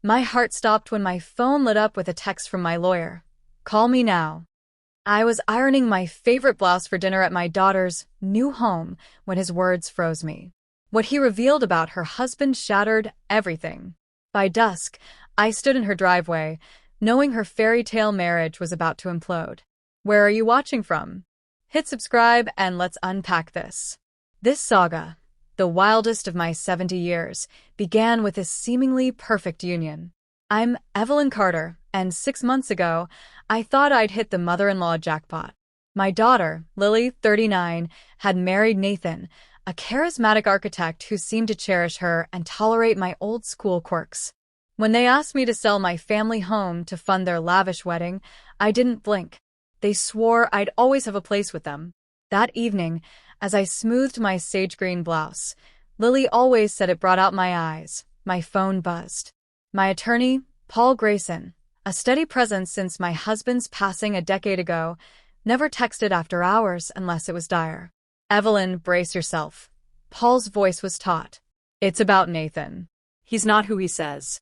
My heart stopped when my phone lit up with a text from my lawyer. Call me now. I was ironing my favorite blouse for dinner at my daughter's new home when his words froze me. What he revealed about her husband shattered everything. By dusk, I stood in her driveway, knowing her fairy tale marriage was about to implode. Where are you watching from? Hit subscribe and let's unpack this. This saga, the wildest of my 70 years, began with this seemingly perfect union. I'm Evelyn Carter, and 6 months ago, I thought I'd hit the mother-in-law jackpot. My daughter, Lily, 39, had married Nathan, a charismatic architect who seemed to cherish her and tolerate my old-school quirks. When they asked me to sell my family home to fund their lavish wedding, I didn't blink. They swore I'd always have a place with them. That evening, as I smoothed my sage-green blouse, Lily always said it brought out my eyes. My phone buzzed. My attorney, Paul Grayson, a steady presence since my husband's passing a decade ago, never texted after hours unless it was dire. Evelyn, brace yourself. Paul's voice was taut. It's about Nathan. He's not who he says.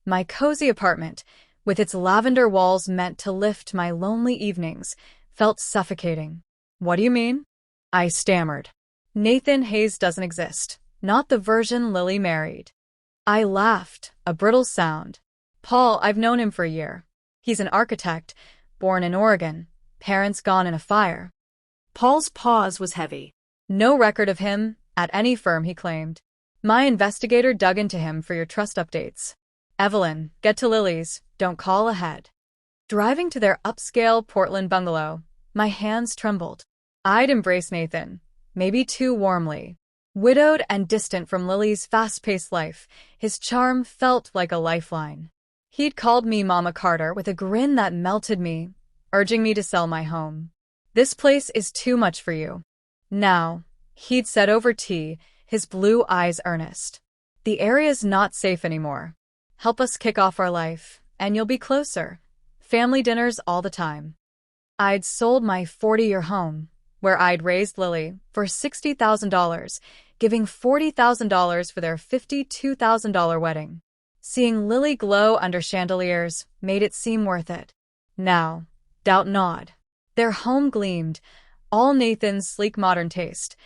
My cozy apartment, with its lavender walls meant to lift my lonely evenings, felt suffocating. What do you mean? I stammered. Nathan Hayes doesn't exist. Not the version Lily married. I laughed, a brittle sound. Paul, I've known him for a year. He's an architect, born in Oregon, parents gone in a fire. Paul's pause was heavy. No record of him at any firm, he claimed. My investigator dug into him for your trust updates. Evelyn, get to Lily's, don't call ahead. Driving to their upscale Portland bungalow, my hands trembled. I'd embrace Nathan, maybe too warmly. Widowed and distant from Lily's fast-paced life, his charm felt like a lifeline. He'd called me Mama Carter with a grin that melted me, urging me to sell my home. This place is too much for you. Now, he'd said over tea, his blue eyes earnest. The area's not safe anymore. Help us kick off our life, and you'll be closer. Family dinners all the time. I'd sold my 40-year home, where I'd raised Lily, for $60,000, giving $40,000 for their $52,000 wedding. Seeing Lily glow under chandeliers made it seem worth it. Now, doubt not. Their home gleamed, all Nathan's sleek modern taste.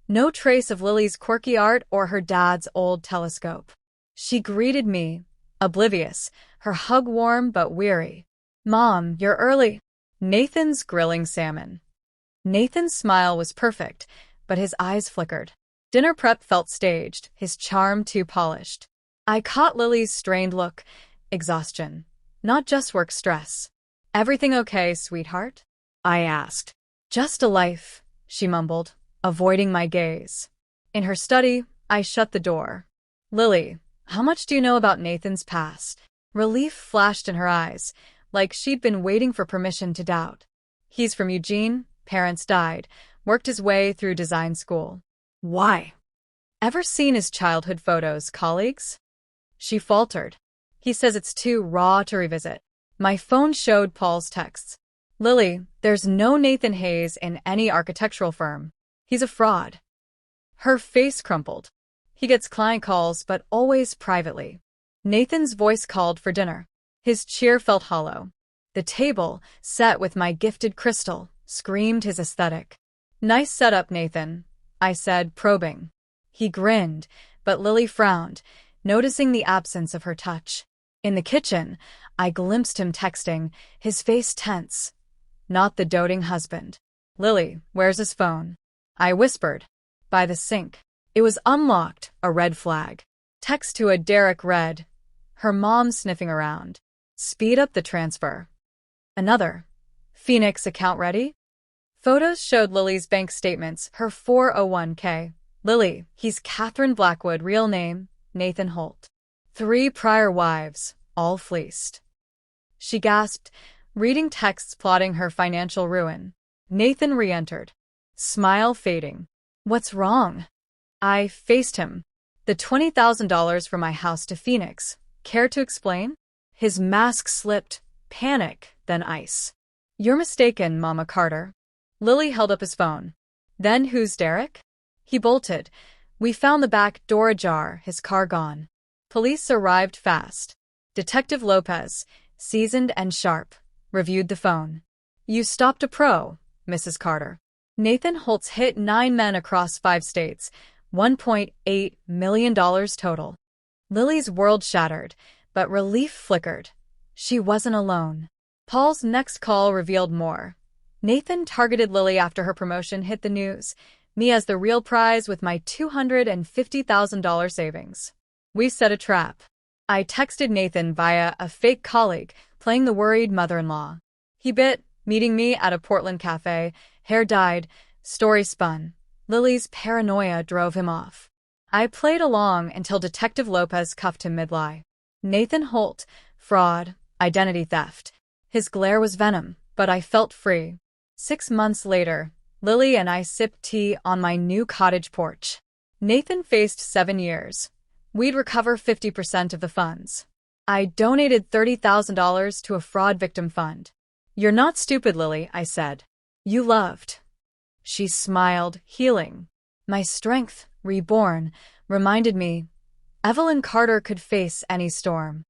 No trace of Lily's quirky art or her dad's old telescope. She greeted me, oblivious, her hug warm but weary. Mom, you're early. Nathan's grilling salmon. Nathan's smile was perfect, but his eyes flickered. Dinner prep felt staged, his charm too polished. I caught Lily's strained look. Exhaustion. Not just work stress. Everything okay, sweetheart? I asked. Just a life, she mumbled, avoiding my gaze. In her study, I shut the door. Lily, how much do you know about Nathan's past? Relief flashed in her eyes, like she'd been waiting for permission to doubt. He's from Eugene, parents died, worked his way through design school. Why? Ever seen his childhood photos, colleagues? She faltered. He says it's too raw to revisit. My phone showed Paul's texts. Lily, there's no Nathan Hayes in any architectural firm. He's a fraud. Her face crumpled. He gets client calls, but always privately. Nathan's voice called for dinner. His cheer felt hollow. The table, set with my gifted crystal, screamed his aesthetic. Nice setup, Nathan, I said, probing. He grinned, but Lily frowned, noticing the absence of her touch. In the kitchen, I glimpsed him texting, his face tense. Not the doting husband. Lily, where's his phone? I whispered. By the sink. It was unlocked, a red flag. Text to a Derek read. Her mom sniffing around. Speed up the transfer. Another. Phoenix account ready? Photos showed Lily's bank statements, her 401k. Lily, he's Catherine Blackwood, real name, Nathan Holt. 3 prior wives, all fleeced. She gasped, reading texts plotting her financial ruin. Nathan re-entered. Smile fading. What's wrong? I faced him. The $20,000 for my house to Phoenix. Care to explain? His mask slipped. Panic, then ice. You're mistaken, Mama Carter. Lily held up his phone. Then who's Derek? He bolted. We found the back door ajar, his car gone. Police arrived fast. Detective Lopez, seasoned and sharp, reviewed the phone. You stopped a pro, Mrs. Carter. Nathan Holtz hit 9 men across 5 states, $1.8 million total. Lily's world shattered, but relief flickered. She wasn't alone. Paul's next call revealed more. Nathan targeted Lily after her promotion hit the news, me as the real prize with my $250,000 savings. We set a trap. I texted Nathan via a fake colleague, playing the worried mother-in-law. He bit, meeting me at a Portland cafe, hair dyed, story spun. Lily's paranoia drove him off. I played along until Detective Lopez cuffed him mid-lie. Nathan Holt, fraud, identity theft. His glare was venom, but I felt free. 6 months later, Lily and I sipped tea on my new cottage porch. Nathan faced 7 years. We'd recover 50% of the funds. I donated $30,000 to a fraud victim fund. You're not stupid, Lily, I said. You loved. She smiled, healing. My strength, reborn, reminded me Evelyn Carter could face any storm.